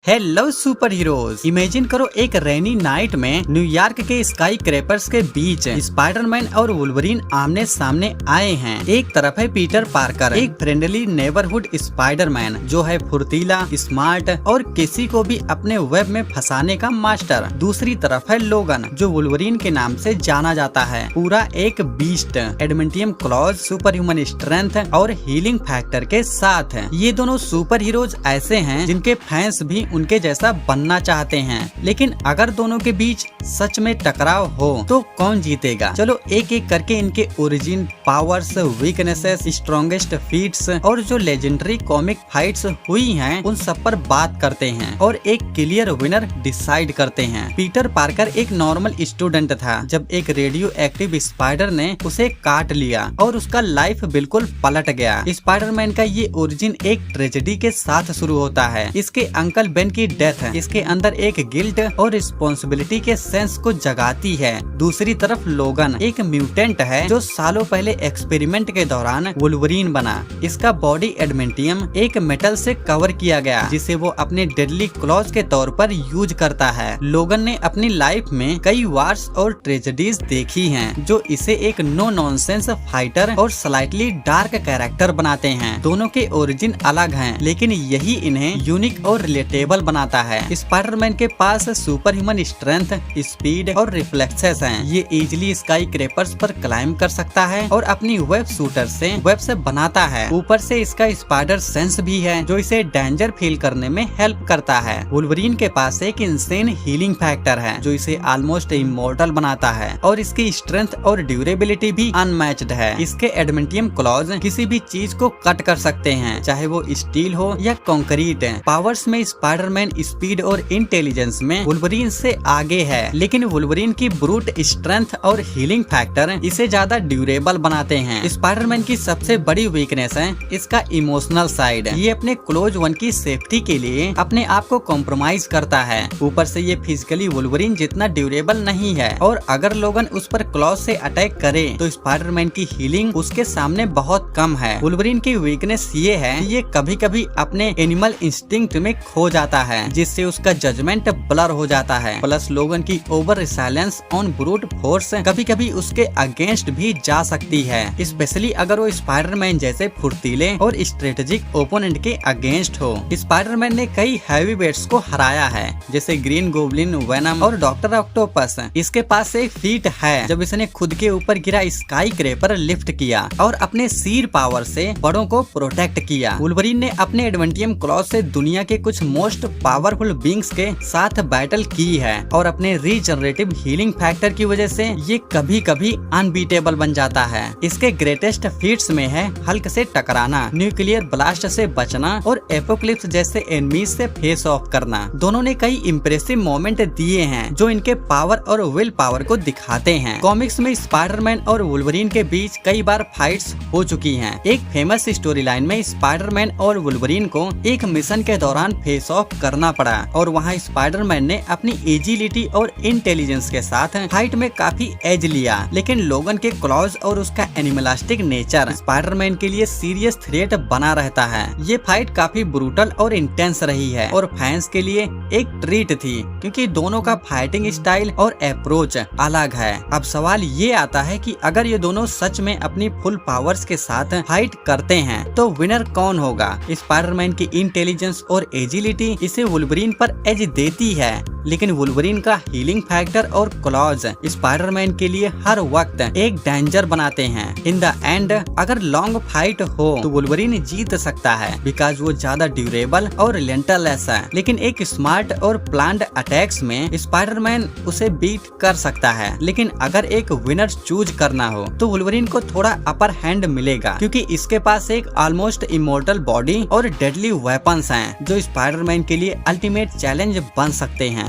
Hello super heroes, imagine करो एक rainy night में न्यूयॉर्क के स्काई क्रेपर्स के बीच स्पाइडरमैन और वुल्वरीन आमने सामने आए हैं। एक तरफ है पीटर पार्कर, एक फ्रेंडली नेबरहुड स्पाइडरमैन जो है फुर्तीला, स्मार्ट और किसी को भी अपने वेब में फंसाने का मास्टर। दूसरी तरफ है लोगन जो वुल्वरीन के नाम से जाना जाता है, पूरा एक beast, adamantium clause, super human strength और हीलिंग फैक्टर के साथ। ये दोनों सुपर हीरोज ऐसे हैं जिनके फैंस भी उनके जैसा बनना चाहते हैं। लेकिन अगर दोनों के बीच सच में टकराव हो तो कौन जीतेगा? चलो एक एक करके इनके origin, powers, weaknesses, strongest feats और जो लेजेंडरी कॉमिक फाइट्स हुई हैं उन सब पर बात करते हैं और एक क्लियर विनर डिसाइड करते हैं। पीटर पार्कर एक नॉर्मल स्टूडेंट था जब एक रेडियो एक्टिव स्पाइडर ने उसे काट लिया और उसका लाइफ बिल्कुल पलट गया। स्पाइडरमैन का ये ओरिजिन एक ट्रेजेडी के साथ शुरू होता है। इसके अंकल बेन की डेथ इसके अंदर एक गिल्ट और रिस्पॉन्सिबिलिटी के सेंस को जगाती है। दूसरी तरफ लोगन एक म्यूटेंट है जो सालों पहले एक्सपेरिमेंट के दौरान वुल्वरीन बना। इसका बॉडी एडमेंटियम एक मेटल से कवर किया गया जिसे वो अपने डेडली क्लॉज के तौर पर यूज करता है। लोगन ने अपनी लाइफ में कई वार्स और ट्रेजेडीज देखी हैं जो इसे एक नो नॉनसेंस फाइटर और स्लाइटली डार्क कैरेक्टर बनाते हैं। दोनों के ओरिजिन अलग हैं लेकिन यही इन्हें यूनिक और रिलेटेबल बनाता है। स्पाइडरमैन के पास सुपर ह्यूमन स्ट्रेंथ, स्पीड और रिफ्लेक्सेस हैं। ये इजीली स्काई क्रेपर्स पर क्लाइम कर सकता है और अपनी वेब शूटर से वेब से बनाता है। ऊपर से इसका स्पाइडर सेंस भी है जो इसे डेंजर फील करने में हेल्प करता है। वुल्वरीन के पास एक इंसेन हीलिंग फैक्टर है जो इसे ऑलमोस्ट इमॉर्टल बनाता है और इसकी स्ट्रेंथ और ड्यूरेबिलिटी भी अनमैच्ड है। इसके एडमेंटियम क्लॉज किसी भी चीज को कट कर सकते हैं, चाहे वो स्टील हो या कंक्रीट। पावर्स में स्पाइडरमैन स्पीड और इंटेलिजेंस में वुल्वरीन से आगे है, लेकिन वुल्वरीन की ब्रूट स्ट्रेंथ और हीलिंग फैक्टर इसे ज्यादा ड्यूरेबल बनाते हैं। स्पाइडरमैन की सबसे बड़ी वीकनेस है इसका इमोशनल साइड। ये अपने क्लोज वन की सेफ्टी के लिए अपने आप को कॉम्प्रोमाइज करता है। ऊपर से ये फिजिकली वुल्वरीन जितना ड्यूरेबल नहीं है और अगर लोगन उस पर क्लॉज से अटैक करे तो स्पाइडरमैन की हीलिंग उसके सामने बहुत कम है। वुल्वरीन की वीकनेस ये है कि ये कभी कभी अपने एनिमल इंस्टिंक्ट में खो जाता है जिससे उसका जजमेंट ब्लर हो जाता है। प्लस लोगन की over resilience on brute force कभी कभी उसके अगेंस्ट भी जा सकती है, स्पेशली अगर वो स्पाइडरमैन जैसे फुर्तीले और स्ट्रेटेजिक ओपोनेंट के अगेंस्ट हो। स्पाइडरमैन ने कई हैवी वेट्स को हराया है जैसे ग्रीन गोब्लिन, वेनम और डॉक्टर ऑक्टोपस। इसके पास एक फीट है जब इसने खुद के ऊपर गिरा स्काई क्रेपर लिफ्ट किया और अपने सीर पावर से बड़ों को प्रोटेक्ट किया। वुल्वरीन ने अपने एडवेंटियम क्लॉज से दुनिया के कुछ मोस्ट पावरफुल बींग्स के साथ बैटल की है और अपने रीजनरेटिव हीलिंग फैक्टर की वजह से ये कभी कभी अनबीटेबल बन जाता है। इसके ग्रेटेस्ट फीट्स में है हल्क से टकराना, न्यूक्लियर ब्लास्ट से बचना और एपोक्लिप्स जैसे एनिमीज से फेस ऑफ करना। दोनों ने कई इम्प्रेसिव मोमेंट दिए हैं जो इनके पावर और विल पावर को दिखाते हैं। कॉमिक्स में स्पाइडरमैन और वुल्वरीन के बीच कई बार फाइट्स हो चुकी हैं। एक फेमस स्टोरी लाइन में स्पाइडरमैन और वुल्वरीन को एक मिशन के दौरान फेस ऑफ करना पड़ा और वहाँ स्पाइडरमैन ने अपनी एजिलिटी और इंटेलिजेंस के साथ फाइट में काफी एज लिया, लेकिन लोगन के क्लॉज और उसका एनिमलिस्टिक नेचर स्पाइडरमैन के लिए सीरियस थ्रेट बना रहता है। ये फाइट काफी ब्रूटल और इंटेंस रही है और फैंस के लिए एक ट्रीट थी क्योंकि दोनों का फाइटिंग स्टाइल और अप्रोच अलग है। अब सवाल ये आता है कि अगर ये दोनों सच में अपनी फुल पावर्स के साथ फाइट करते हैं तो विनर कौन होगा? स्पाइडरमैन की इंटेलिजेंस और एजिलिटी इसे वुल्वरीन पर एज देती है, लेकिन वुल्वरीन का हीलिंग फैक्टर और क्लॉज स्पाइडरमैन के लिए हर वक्त एक डेंजर बनाते हैं। इन द एंड अगर लॉन्ग फाइट हो तो वुल्वरीन जीत सकता है बिकॉज वो ज्यादा ड्यूरेबल और रिलेंटलेस है, लेकिन एक स्मार्ट और प्लान्ड अटैक्स में स्पाइडरमैन उसे बीट कर सकता है। लेकिन अगर एक विनर चूज करना हो तो वुल्वरीन को थोड़ा अपर हैंड मिलेगा क्योंकि इसके पास एक ऑलमोस्ट इमॉर्टल बॉडी और डेडली वेपन्स हैं जो स्पाइडरमैन के लिए अल्टीमेट चैलेंज बन सकते हैं।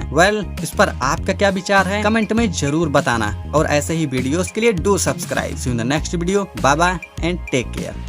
इस पर आपका क्या विचार है कमेंट में जरूर बताना और ऐसे ही वीडियोस के लिए do subscribe. See you in the next video. Bye bye and take care.